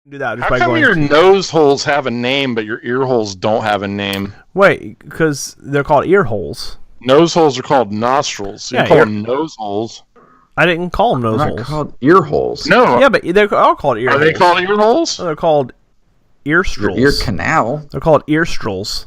Do that just How by come going. your nose holes have a name, but your ear holes don't have a name? Wait, because they're called ear holes. Nose holes are called nostrils. So Yeah, you call them nose holes. I didn't call them nose They're holes. not called ear holes. No. Yeah, but they're all called ear Are holes. they called ear holes? No, they're called ear Your strolls. ear canal. They're called ear strolls.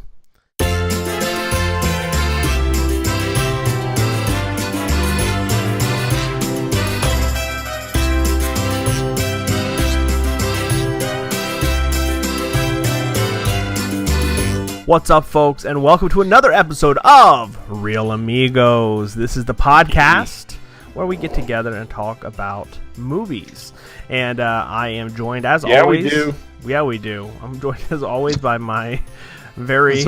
What's up, folks, and welcome to another episode of Real Amigos. This is the podcast where we get together and talk about movies. And I am joined, as always... we do. Yeah, we do. I'm joined, as always, by my very...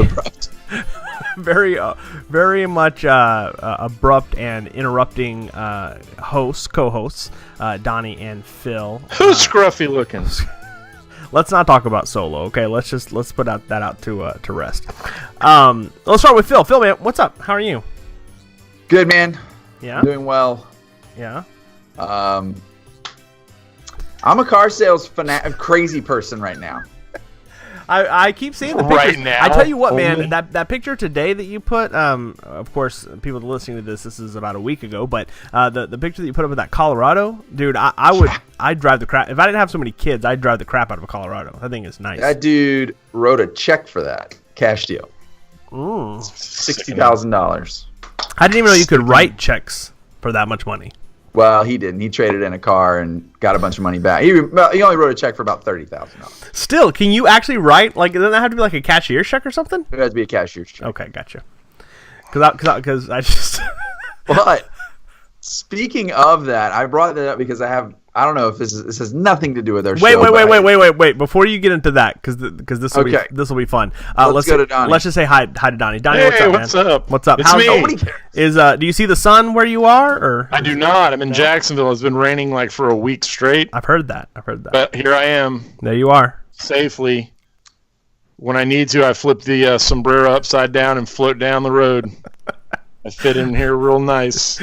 very much abrupt and interrupting co-hosts, Donnie and Phil. Who's scruffy looking? Let's not talk about Solo, okay? Let's put that out to rest. Let's start with Phil. Phil, man, what's up? How are you? Good, man. Yeah? Doing well. Yeah? I'm a car sales crazy person right now. I keep seeing the pictures. Right now? I tell you what, Only? man, that picture today that you put, of course, people listening to this is about a week ago, but the picture that you put up of that Colorado, dude, I'd drive the crap. If I didn't have so many kids, I'd drive the crap out of a Colorado. That thing is nice. That dude wrote a check for that. Cash deal. $60,000. I didn't even know you could write checks for that much money. Well, he didn't. He traded in a car and got a bunch of money back. He only wrote a check for about $30,000. Still, can you actually write? Like, doesn't that have to be like a cashier's check or something? It has to be a cashier's check. Okay, gotcha. Because I just... But speaking of that, I brought that up because I don't know if this has nothing to do with our show. Wait. Before you get into that, because this will be fun. Let's go to Donnie. Let's just say hi to Donnie. Donnie, Hey, what's up, man? What's up? It's me. Nobody cares. Do you see the sun where you are? Or I do not. I'm in Jacksonville. It's been raining like for a week straight. I've heard that. But here I am. There you are. Safely. When I need to, I flip the sombrero upside down and float down the road. I fit in here real nice.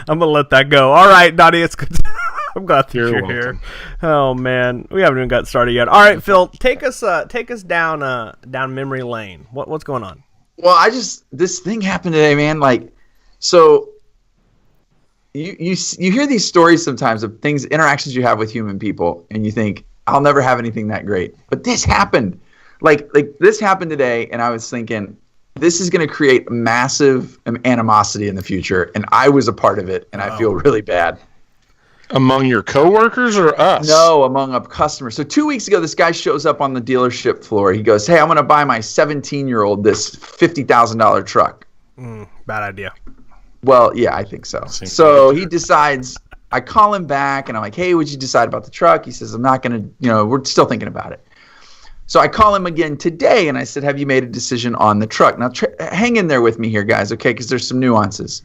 I'm gonna let that go. All right, Donnie, it's good. I'm glad that you're welcome. here. Oh man, we haven't even got started yet. All right, Phil, take us down memory lane. What's going on? Well, this thing happened today, man. Like, so you hear these stories sometimes of interactions you have with human people, and you think, I'll never have anything that great. But this happened. Like this happened today, and I was thinking, this is going to create massive animosity in the future, and I was a part of it, and I feel really bad. Among your coworkers or us? No, among a customer. So 2 weeks ago, this guy shows up on the dealership floor. He goes, hey, I'm going to buy my 17-year-old this $50,000 truck. Bad idea. Well, yeah, I think so. So he decides, I call him back, and I'm like, hey, what'd you decide about the truck? He says, I'm not going to, we're still thinking about it. So I call him again today, and I said, have you made a decision on the truck? Now, hang in there with me here, guys, okay, because there's some nuances.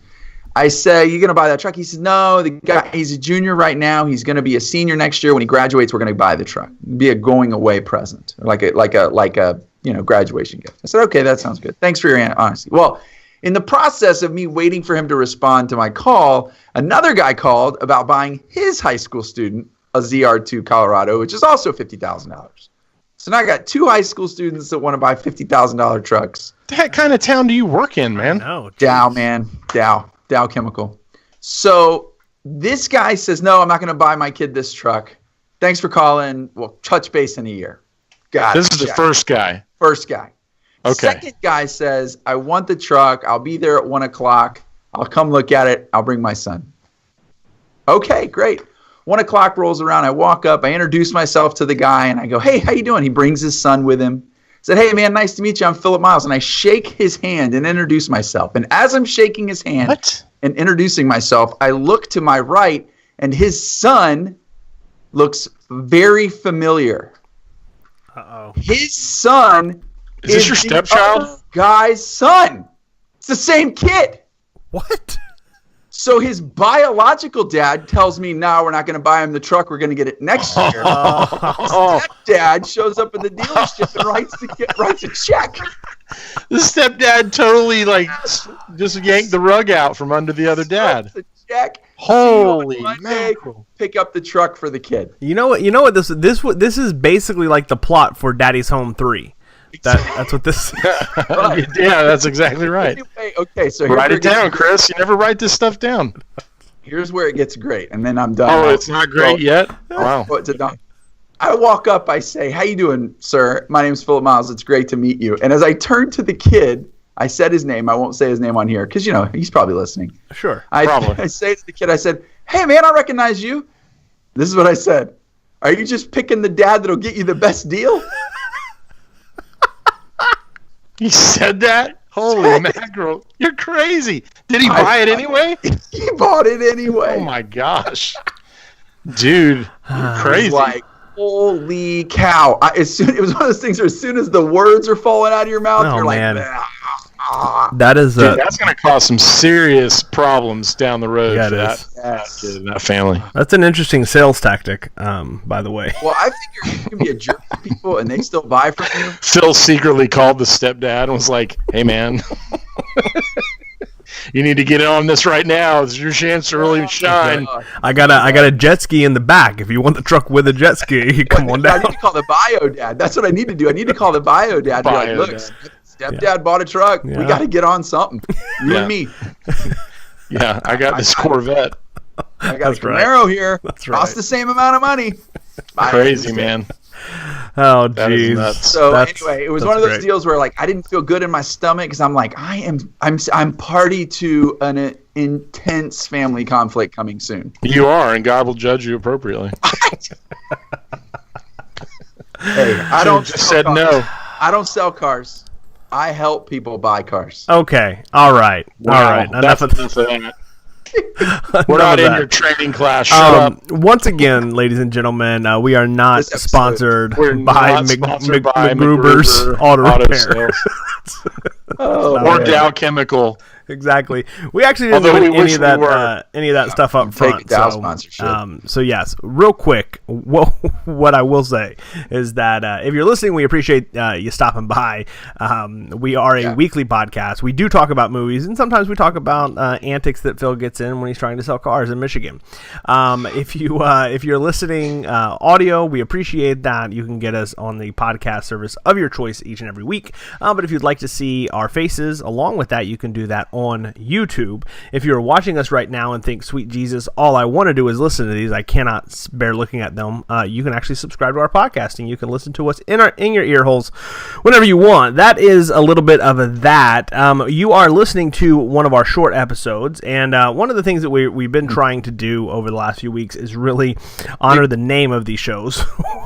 I say, you going to buy that truck? He says, no, the guy, he's a junior right now. He's going to be a senior next year. When he graduates, we're going to buy the truck. It'd be a going-away present, like a graduation gift. I said, okay, that sounds good. Thanks for your honesty. Well, in the process of me waiting for him to respond to my call, another guy called about buying his high school student a ZR2 Colorado, which is also $50,000. So now I got two high school students that want to buy $50,000 trucks. What kind of town do you work in, man? No, Dow, man. Dow Chemical. So this guy says, no, I'm not going to buy my kid this truck. Thanks for calling. We'll touch base in a year. Got it. This is the first guy. First guy. Okay. Second guy says, I want the truck. I'll be there at 1 o'clock. I'll come look at it. I'll bring my son. Okay, great. 1 o'clock rolls around. I walk up. I introduce myself to the guy, and I go, hey, how you doing? He brings his son with him. I said, hey, man, nice to meet you. I'm Philip Miles. And I shake his hand and introduce myself. And as I'm shaking his hand and introducing myself, I look to my right, and his son looks very familiar. Uh-oh. His son Is this your stepchild? the other guy's son. It's the same kid. What? So his biological dad tells me, no, we're not going to buy him the truck. We're going to get it next year. Stepdad shows up at the dealership and writes a check. The stepdad totally just yanked the rug out from under the other dad. Writes a check Holy mackerel! Pick up the truck for the kid. You know what? This is basically like the plot for Daddy's Home 3. That's what this. Right. Yeah, that's exactly right. Anyway, okay, so write it down, Chris. You never write this stuff down. Here's where it gets great, and then I'm done. Oh, it's not great yet? Wow. I walk up, I say, "How you doing, sir? My name's Philip Miles. It's great to meet you." And as I turn to the kid, I said his name. I won't say his name on here because, he's probably listening. Sure. I say to the kid, I said, "Hey, man, I recognize you." This is what I said. "Are you just picking the dad that'll get you the best deal?" He said that? Holy mackerel. You're crazy. Did he buy it anyway? He bought it anyway. Oh, my gosh. Dude, you're crazy. Like, holy cow. It was one of those things where as soon as the words are falling out of your mouth, you're man. like, that is Dude, that's going to cause some serious problems down the road for that kid and that family. That's an interesting sales tactic, by the way. Well, I figure you can be a jerk to people and they still buy from you. Phil secretly called the stepdad and was like, "Hey, man, you need to get on this right now. It's your chance to really shine." I got a jet ski in the back. If you want the truck with a jet ski, you come on down. I need to call the bio dad. That's what I need to do. I need to call the bio dad. Be like, "Look, stepdad bought a truck. Yeah. We got to get on something. You and me." Yeah, I got this Corvette. I got a Camaro here. That's right. Cost the same amount of money. Crazy, man. Oh, jeez. So anyway, it was one of those deals where I didn't feel good in my stomach because I'm like, I'm party to an intense family conflict coming soon. You are, and God will judge you appropriately. Hey, I don't just said no. I don't sell cars. I help people buy cars. Okay. All right. Wow. All right. Enough of that. We're not in your training class. Shut up. Once again, ladies and gentlemen, we are not sponsored by McGruber's Auto Repair. Or Dow Chemical. Exactly. We actually didn't put any of that stuff up front. Dow sponsorship. So yes, real quick, what I will say is that if you're listening, we appreciate you stopping by. We are a weekly podcast. We do talk about movies, and sometimes we talk about antics that Phil gets in when he's trying to sell cars in Michigan. If you're listening audio, we appreciate that. You can get us on the podcast service of your choice each and every week. But if you'd like to see our faces along with that, you can do that on YouTube. If you're watching us right now and think, "Sweet Jesus, all I want to do is listen to these, I cannot bear looking at them," you can actually subscribe to our podcast and you can listen to us in your ear holes whenever you want. That is a little bit of that. You are listening to one of our short episodes, and one of the things that we've been trying to do over the last few weeks is really honor the name of these shows,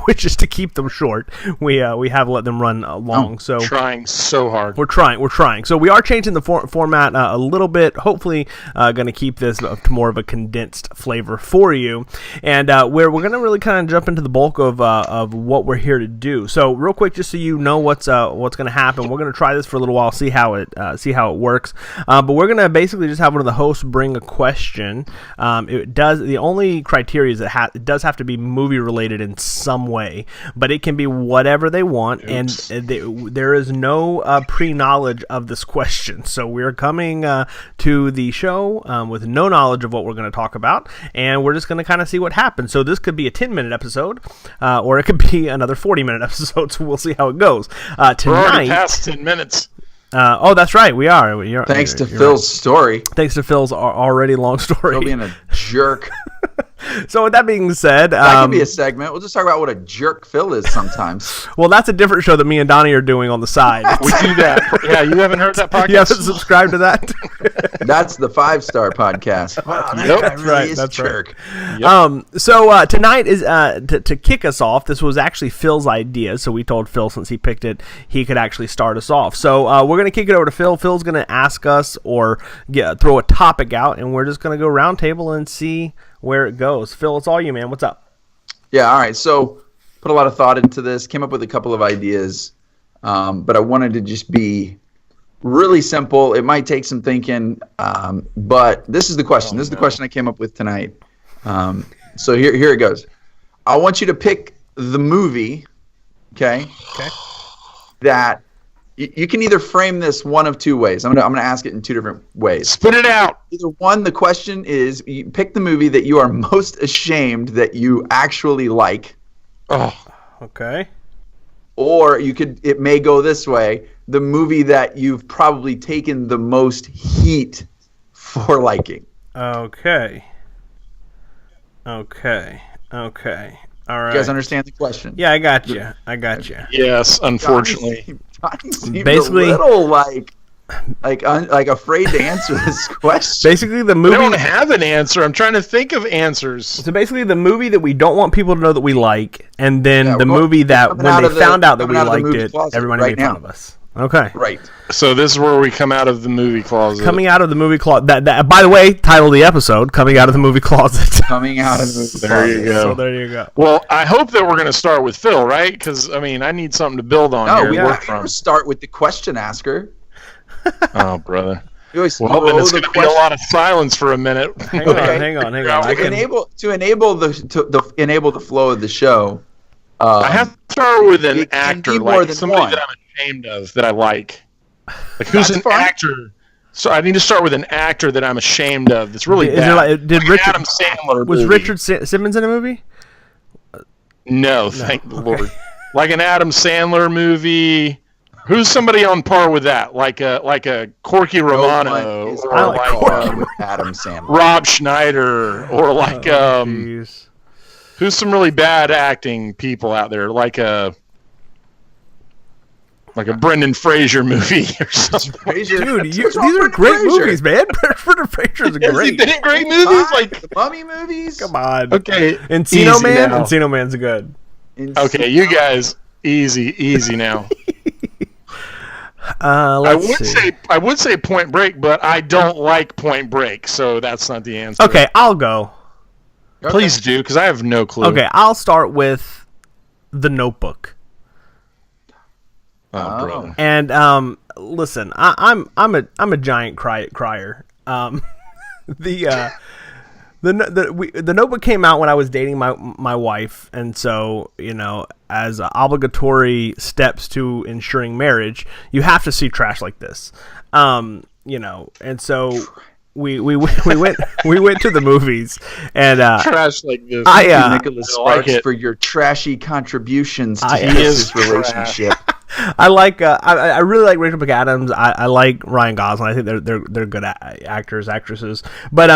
which is to keep them short. We have let them run long. So trying so hard. We're trying. So we are changing the format a little bit. Hopefully, going to keep this to more of a condensed flavor for you, and we're going to really kind of jump into the bulk of what we're here to do. So real quick, just so you know what's going to happen, we're going to try this for a little while, see how it works. But we're going to basically just have one of the hosts bring a question. The only criteria is it does have to be movie related in some way, but it can be whatever they want. Oops. And there is no pre-knowledge of this question. So we're coming to the show with no knowledge of what we're going to talk about, and we're just going to kind of see what happens. So this could be a 10-minute episode, or it could be another 40-minute episode, so we'll see how it goes. Tonight, we're already past 10 minutes. Oh, that's right. We are. Thanks to Phil's story. Thanks to Phil's already long story. Phil being a jerk. So with that being said, that could be a segment. We'll just talk about what a jerk Phil is sometimes. Well, that's a different show that me and Donnie are doing on the side. We do that. Yeah, you haven't heard that podcast? You haven't subscribed to that? That's the 5-star podcast. Wow, that guy really is a jerk. Yep. So tonight is to kick us off. This was actually Phil's idea, so we told Phil since he picked it, he could actually start us off. So we're going to kick it over to Phil. Phil's going to ask us or throw a topic out, and we're just going to go round table and see where it goes. Phil, it's all you, man. What's up? Yeah, all right. So put a lot of thought into this, came up with a couple of ideas, but I wanted to just be really simple. It might take some thinking, but this is the question. This is the question I came up with tonight. So here it goes. I want you to pick the movie, okay, that You can either frame this one of two ways. I'm gonna ask it in two different ways. Spit it out. Either one, the question is, you pick the movie that you are most ashamed that you actually like. Oh, Okay. Or it may go this way, the movie that you've probably taken the most heat for liking. Okay. All right. You guys understand the question? Yeah, I got you. yes. Unfortunately, Johnny seemed Basically- a little like afraid to answer this question. Basically, the I movie. don't have an answer. I'm trying to think of answers. So basically, the movie that we don't want people to know that we like, and then Yeah, the we're movie that coming when out they of the- found out that we coming out of the liked movie it, closet everybody right made fun now. of us. Okay. Right. So this is where we come out of the movie closet. Coming out of the movie closet. That, by the way, title of the episode: "Coming Out of the Movie Closet." Coming out of the movie There closet. you go. So there you go. Well, I hope that we're going to start with Phil, right? Because I mean, I need something to build on No, here. we and work never from. start with the question asker. Oh, brother. You always Well, then throw it's the going to be a question. lot of silence for a minute. Hang on. I can, To enable the flow of the show. I have to start with an it can actor, be more like than somebody one. that I'm ashamed of, that I like. Like who's That's an fine. actor? So I need to start with an actor that I'm ashamed of. That's really Is bad. there like- did Like Richard- Adam Sandler was movie. Richard Simmons in a movie? No, thank the Lord. Like an Adam Sandler movie. Who's somebody on par with that? Like a Corky No Romano, one is or on like par Corky. with Adam Sandler. Rob Schneider, or like Jeez. who's some really bad acting people out there? Like a Brendan Fraser movie or something. Fraser. Dude, What's wrong these are with great Fraser? movies, man. Brendan Fraser's Has he great. been in great movies? Like The Mummy movies. Come on. okay, Encino easy Man? now. Encino Man's good. Okay, you guys, easy now. I would say Point Break, but I don't like Point Break, so that's not the answer. Okay, I'll go. Please do, because I have no clue. Okay, I'll start with The Notebook. Oh, brother. And listen, I'm a giant crier. The Notebook came out when I was dating my wife, and so as obligatory steps to ensuring marriage, you have to see trash like this. And so we went to the movies, and Trash like this. Nicholas I like Sparks it. for your trashy contributions to He this is relationship. I like I really like Rachel McAdams. I like Ryan Gosling. I think they're good actors, actresses. But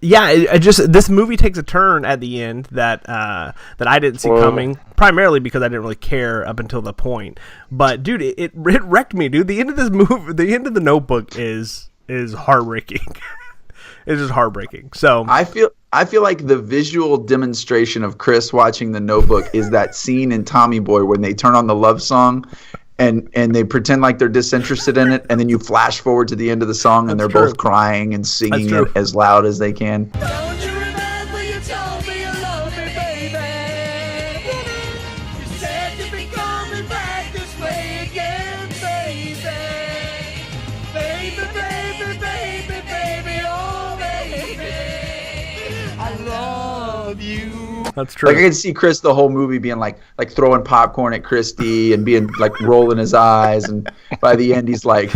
yeah, it just this movie takes a turn at the end that I didn't see coming. Primarily because I didn't really care up until the point. But dude, it wrecked me, dude. The end of this movie, the end of The Notebook is heartbreaking. It's just heartbreaking. So I feel like the visual demonstration of Chris watching The Notebook is that scene in Tommy Boy when they turn on the love song and they pretend like they're disinterested in it, and then you flash forward to the end of the song and That's they're true. both crying and singing That's it true. as loud as they can. Don't you remember you told me you loved me, baby? You said you'd be coming back this way again, baby. Baby, oh baby. I love you. that's true. Like I can see Chris the whole movie being like throwing popcorn at Christy and being like rolling his eyes, and by the end he's like,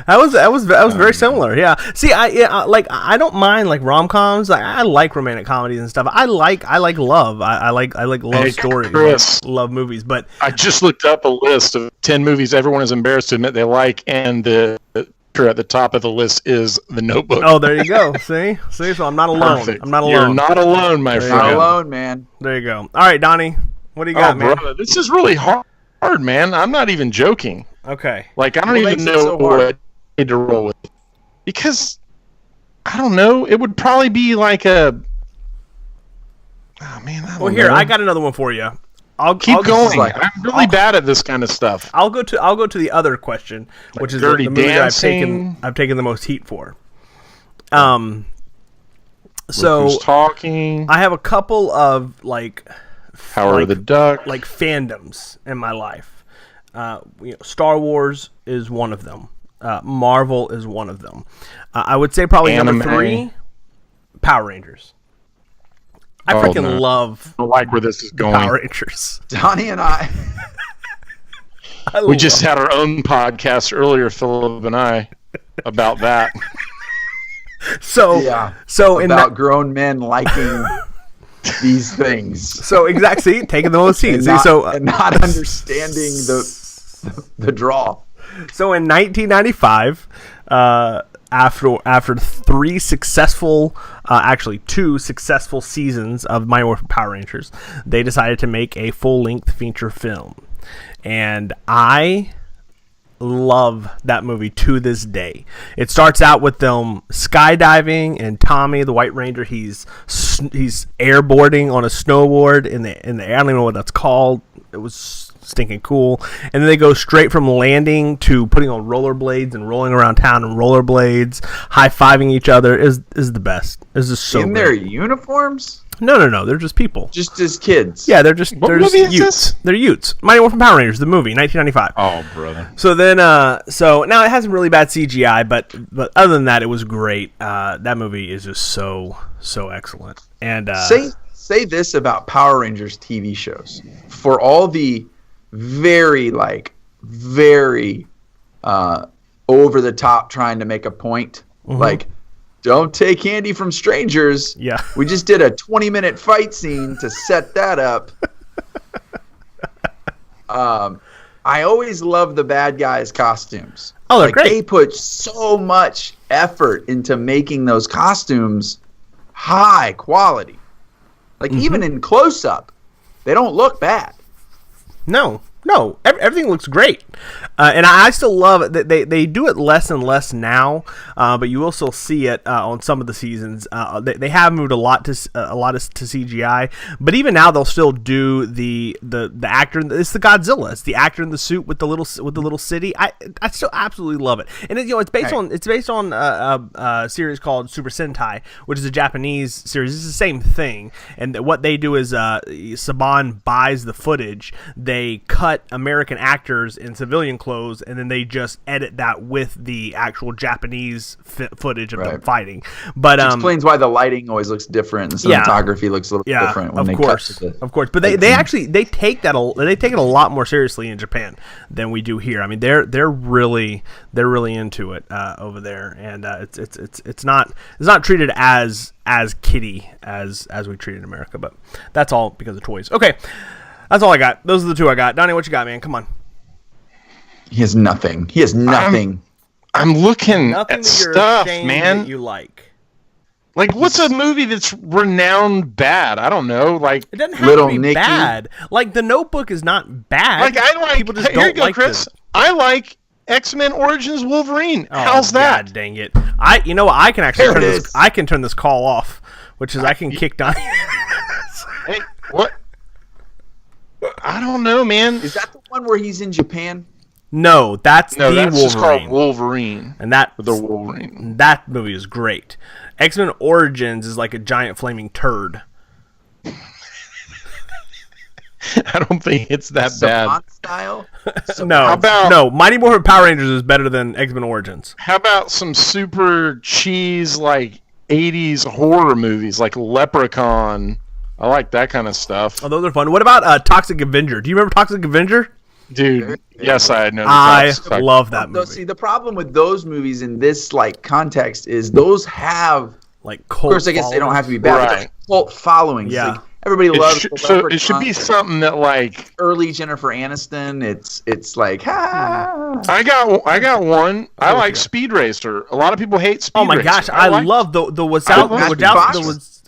That was very similar. Yeah. See, I don't mind like rom-coms. I like romantic comedies and stuff. I like love. I like love Hey, stories, Chris. love movies. But I just looked up a list of 10 movies everyone is embarrassed to admit they like, and the picture at the top of the list is The Notebook. oh, there you go. See, so I'm not alone. Perfect. I'm not You're alone. not alone, my There you friend. not go. alone, man. There you go. All right, Donnie, what do you Oh, got, man? brother, this is really hard, man. I'm not even joking. Okay. Like, I don't What even makes it know so hard? what I need to roll with. Because, I don't know, it would probably be like a... Oh, man, I don't Well, here know. I got another one for you. I'll Keep going. like- I'm really bad at this kind of stuff. I'll go to the other question, which is Dirty the movie that Dancing. I've taken the most heat for. Who's So talking? I have a couple of like Howard the Duck. like fandoms in my life. Star Wars is one of them. Marvel is one of them. I would say probably Anime. number 3, Power Rangers. I Oh, freaking no. love I don't like where this is going. Power Rangers. Donnie and I We just had our own podcast earlier, Philip and I, about that. So about grown men liking these things. So exactly, taking the most seats. And not understanding the draw. So in 1995, after two successful seasons of Mighty Morphin Power Rangers, they decided to make a full-length feature film, and I love that movie to this day. It starts out with them skydiving, and Tommy, the White Ranger, he's airboarding on a snowboard in the air. I don't even know what that's called. It was stinking cool. And then they go straight from landing to putting on rollerblades and rolling around town in rollerblades, high-fiving each other. Is the best. This is so in great. Their uniforms? No. They're just people. Just as kids. Yeah, they're just movie Utes. They're Utes. Mighty Morphin Power Rangers, the movie, 1995. Oh, brother. So then, so now it has some really bad CGI, but other than that, it was great. That movie is just so excellent. And say this about Power Rangers TV shows: for all the very over the top trying to make a point, like, don't take candy from strangers. Yeah. We just did a 20-minute fight scene to set that up. I always love the bad guys' costumes. Oh, they're great. They put so much effort into making those costumes high quality. Like, even in close-up, they don't look bad. No, everything looks great, and I still love it. They do it less and less now, but you will still see it on some of the seasons. They have moved a lot to CGI, but even now they'll still do the actor. It's the Godzilla. It's the actor in the suit with the little city. I still absolutely love it, and it's based on a series called Super Sentai, which is a Japanese series. It's the same thing, and what they do is Saban buys the footage. They cut American actors in civilian clothes, and then they just edit that with the actual Japanese footage of them fighting. But which explains why the lighting always looks different, and the cinematography looks a little different when cut to the, of course. But they take it a lot more seriously in Japan than we do here. I mean, they're really into it over there, and it's not treated as kiddie as we treat it in America. But that's all because of toys. Okay. That's all I got. Those are the two I got. Donnie, what you got, man? Come on. He has nothing. I'm looking nothing at that you're stuff, ashamed man. That you like. Like, what's a movie that's renowned bad? I don't know. Like, it doesn't have Little to be Nicky. bad. Like, The Notebook is not bad. like I like. People just Here you don't go, like Chris. the- I like X-Men Origins Wolverine. Oh, How's that? God dang it! You know what? I can actually There turn it this. is. I can turn this call off, which is I can kick Donnie. Hey, what? I don't know, man. Is that the one where he's in Japan? No, that's the that's Wolverine. just called Wolverine. And that The Wolverine. That movie is great. X-Men Origins is like a giant flaming turd. I don't think it's that bad. Savant style? No, Mighty Morphin Power Rangers is better than X-Men Origins. How about some super cheese, like, 80s horror movies, like Leprechaun? I like that kind of stuff. Oh, those are fun. What about Toxic Avenger? Do you remember Toxic Avenger? Dude, yes, I know. I love that movie. See, the problem with those movies in this context is those have, Like, of course, I guess they don't have to be bad, but Right. they're cult followings. Yeah. Like, everybody loves the So it should be Leprechaun. something that, like, Early Jennifer Aniston. It's like, ha. I got one. I like Speed Racer. A lot of people hate Speed Oh my Racer. gosh, I like- love the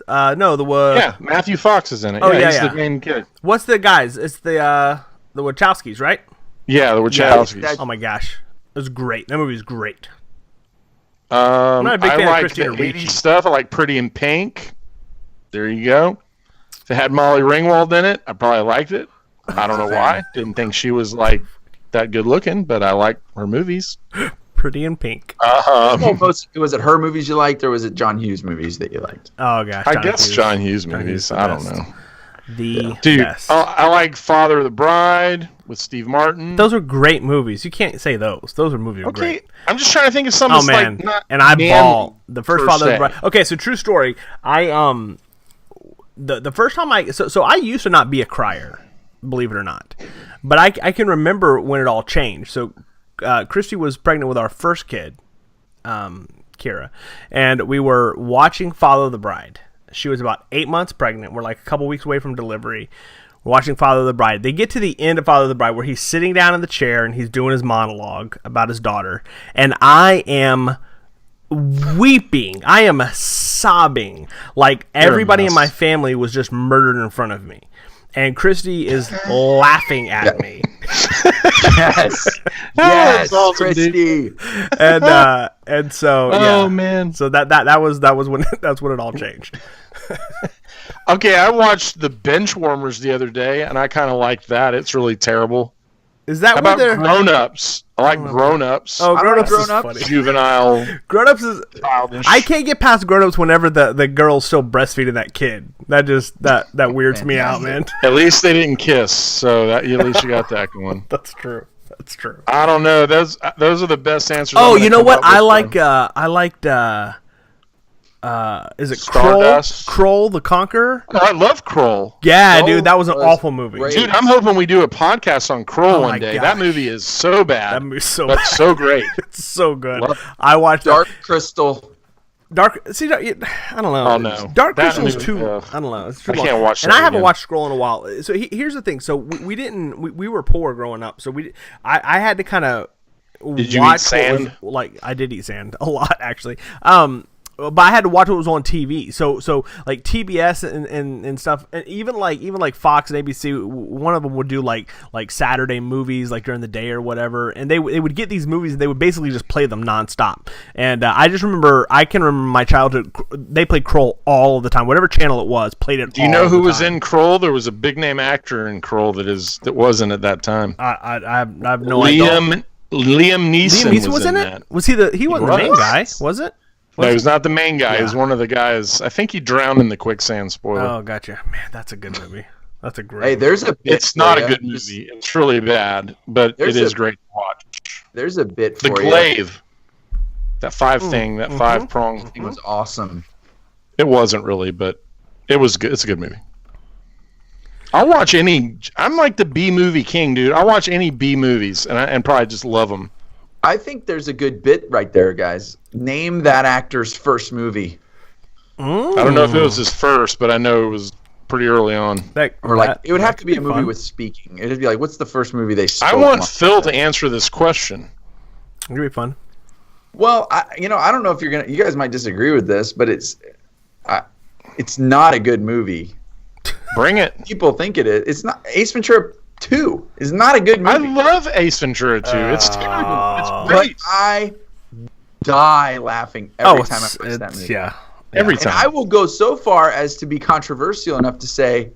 Yeah, Matthew Fox is in it. Oh, yeah, yeah, he's yeah. the main kid. What's the guys? It's the Wachowskis, right? Yeah, the Wachowskis. that- Oh my gosh, it was great. That movie is great. I'm not a big fan of like Christina the Ricci. 80s stuff. I like Pretty in Pink. There you go. If it had Molly Ringwald in it, I probably liked it. I don't know why. Didn't think she was like that good looking, but I like her movies. Pretty in Pink. Was it her movies you liked, or was it John Hughes movies that you liked? Oh gosh, I guess Hughes. John Hughes John Hughes movies. is the I don't best. know. The Dude, best. I like Father of the Bride with Steve Martin. Those are great movies. You can't say those. Those are movies Okay, great. I'm just trying to think of something Oh that's man, like not and I manly ball the first per Father of the se. Bride. Okay, so true story. The first time I used to not be a crier, believe it or not. But I can remember when it all changed. So Christy was pregnant with our first kid, Kira, and we were watching Follow the Bride. She was about 8 months pregnant. We're like a couple weeks away from delivery. We're watching Follow the Bride. They get to the end of Follow the Bride where he's sitting down in the chair and he's doing his monologue about his daughter. And I am weeping. I am sobbing. Like everybody in my family was just murdered in front of me. And Christy is laughing at me. Yes, yes, awesome, Christy. And so man. So that was when that's when it all changed. Okay, I watched the Benchwarmers the other day, and I kind of liked that. It's really terrible. Is that How what about they're Grown-Ups? I like Grown-Ups. Oh, Grown-Ups is Grown-Ups. funny. Juvenile. Grown-Ups is Childish. I can't get past Grown-Ups whenever the girl's still breastfeeding that kid. That just that weirds me out, man. At least they didn't kiss, so that at least you got that going. That's true. That's true. I don't know. Those are the best answers. Oh, I'm gonna you know come what? up I with, liked is it Stardust? Kroll the Conqueror? Oh, I love Kroll. Yeah, Kroll dude, that was an was awful movie. great. Dude, I'm hoping we do a podcast on Kroll Oh my one day. gosh. That movie is so bad, That movie's so but so great. it's so good. Love I watched Dark Crystal. Dark. See, I don't know. Oh, no. Dark That Crystal's movie, too. ugh. I don't know. It's too I long. can't watch And that I haven't again. watched Scroll in a while. So here's the thing. So we were poor growing up. So I had to kind of. Did you eat watch what was- sand? like I did eat sand a lot actually. But I had to watch what was on TV. So like TBS and stuff, and even like Fox and ABC. One of them would do like Saturday movies like during the day or whatever, and they would get these movies and they would basically just play them nonstop. And I can remember my childhood. They played Kroll all the time. Whatever channel it was, played it. Do you know who was in Kroll? There was a big name actor in Kroll that wasn't at that time. I have no idea. Liam Neeson was in it. that. Was he the? He wasn't the main guy, was it? No, he was not the main guy. He was Yeah. one of the guys. I think he drowned in the quicksand. Spoiler. Oh, gotcha. Man, that's a good movie. That's a great. Hey, there's a bit. It's not for a ya. good movie. It's really bad, but There's it is a- great to watch. There's a bit The for you. glaive. That five prong It thing. was awesome. It wasn't really, but it was good. It's a good movie. I'll watch any. I'm like the B movie king, dude. I'll watch any B movies and probably just love them. I think there's a good bit right there, guys. Name that actor's first movie, I don't know if it was his first, but I know it was pretty early on. or like it would have to be a movie with speaking. It'd be like, what's the first movie they spoke? I want on? Phil to answer this question. It'd be fun. Well, I don't know if you're gonna. You guys might disagree with this, but it's not a good movie. Bring it. People think it is. It's not. Ace Ventura 2 is not a good I movie. love Ace Ventura 2. It's terrible. It's But great. I die laughing every time I watch that movie. yeah. Every And time. I will go so far as to be controversial enough to say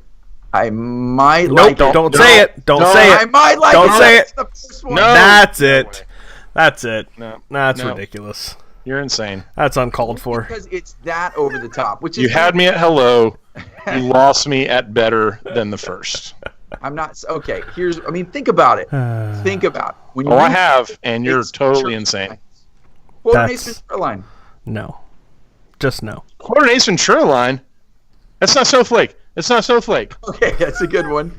I might Nope, like it. don't say it. Don't No, say I it. might like Don't it. say That's it. the first one. No. That's No it. way. That's it. No. That's No. ridiculous. You're insane. That's uncalled for. Because it's that over the top. Which is You had me at hello. You lost me at better than the first. I'm not okay. Think about it. Think about it. When Oh, I read have, and you're Ace totally Ventura- insane. Quote an That's- Ace Ventura line. No. Just no. Quote an Ace Ventura line. That's not Snowflake. It's not Snowflake. Okay, that's a good one.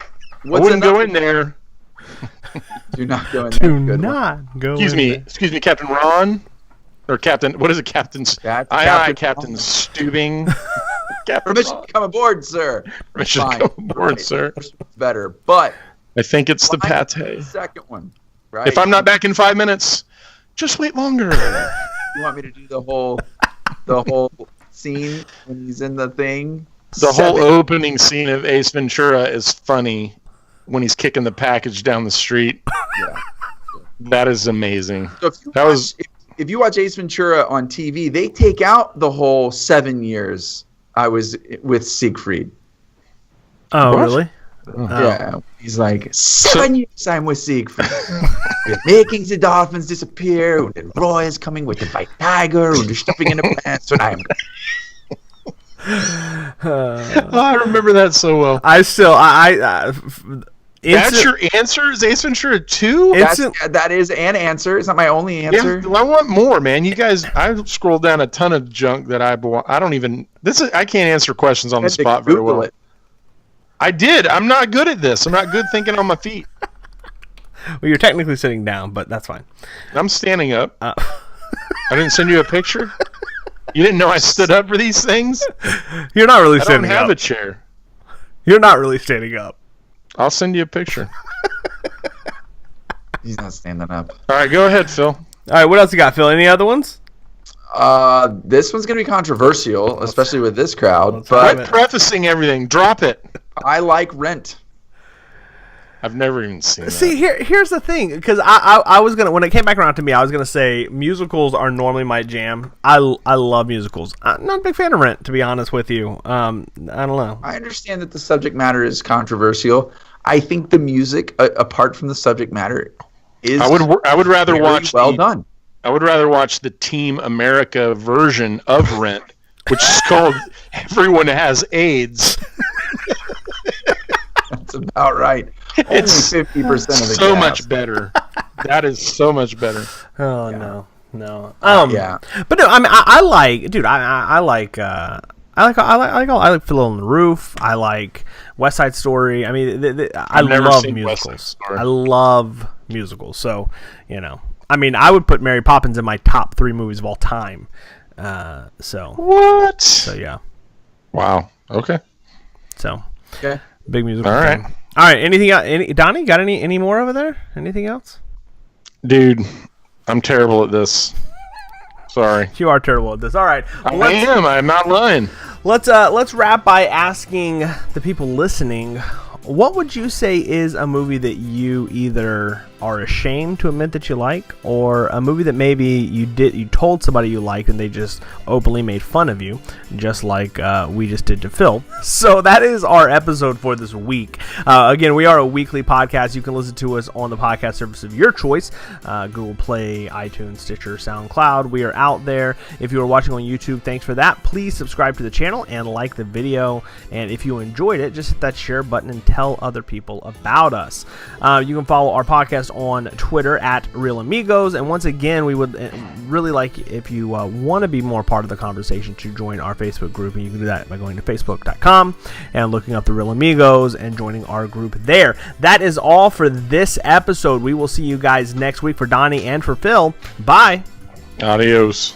I wouldn't go in there. Do not go in there. Do Good one. not go. Excuse in me. there. Excuse me, Captain Ron. Or Captain, what is it, Captain? Captain Captain Ron. Stubing. Captain Permission Ron. to come aboard, sir. Permission to Fine. come aboard, Right. sir. First one's better, but I think it's the why pate. the second one, right? If I'm not back in 5 minutes, just wait longer. You want me to do the whole scene when he's in the thing? The whole opening scene of Ace Ventura is funny when he's kicking the package down the street. Yeah. That is amazing. So if you That watch, was- if you watch Ace Ventura on TV, they take out the whole 7 years I was with Siegfried. Oh, What? really? Yeah, he's like 7 years I'm with Siegfried. We're making the dolphins disappear, and then Roy is coming with the white tiger, and they're stuffing in the plants, and I'm. Oh, I remember that so well. I still, That's your answer? Is Ace Ventura 2? That is an answer. It's not my only answer. Yeah, I want more, man. You guys, I scrolled down a ton of junk that I don't even. I can't answer questions on I the had to spot very Google well. it. I did. I'm not good at this. I'm not good thinking on my feet. Well, you're technically sitting down, but that's fine. I'm standing up. I didn't send you a picture? You didn't know I stood up for these things? You're not really I don't standing have up. a chair. You're not really standing up. I'll send you a picture. He's not standing up. All right, go ahead, Phil. All right, what else you got, Phil? Any other ones? This one's gonna be controversial, especially with this crowd. Let's But have it. Prefacing everything, drop it. I like Rent. I've never even seen that. See, here's the thing, because I was gonna, when it came back around to me, I was gonna say musicals are normally my jam. I love musicals. I'm not a big fan of Rent, to be honest with you. I don't know. I understand that the subject matter is controversial. I think the music, apart from the subject matter, is I would rather very watch well done. I would rather watch the Team America version of Rent, which is called Everyone Has AIDS. That's about right. It's Only 50% of the so cast. much better. That is so much better. Oh no. Yeah. But no, I mean, I like, dude. I like Fiddler on the Roof. I like West Side Story. I mean, I never love seen West Side musicals. Story. I love musicals. So, I mean, I would put Mary Poppins in my top 3 movies of all time. So What? yeah. Wow. Okay. So Okay. big musical. All right. fan. All right. Anything else? Donnie, got any more over there? Anything else? Dude, I'm terrible at this. Sorry. You are terrible at this. All right. I am. I'm not lying. Let's wrap by asking the people listening, what would you say is a movie that you either are ashamed to admit that you like, or a movie that maybe you told somebody you liked and they just openly made fun of you, just like we just did to Phil. So that is our episode for this week. Again, we are a weekly podcast. You can listen to us on the podcast service of your choice, Google Play, iTunes, Stitcher, SoundCloud. We are out there. If you are watching on YouTube, thanks for that. Please subscribe to the channel and like the video. And if you enjoyed it, just hit that share button and tell other people about us. You can follow our podcast on Twitter at Real Amigos. And once again, we would really like if you want to be more part of the conversation to join our Facebook group. And you can do that by going to facebook.com and looking up the Real Amigos and joining our group there. That is all for this episode. We will see you guys next week. For Donnie and for Phil, bye. Adios.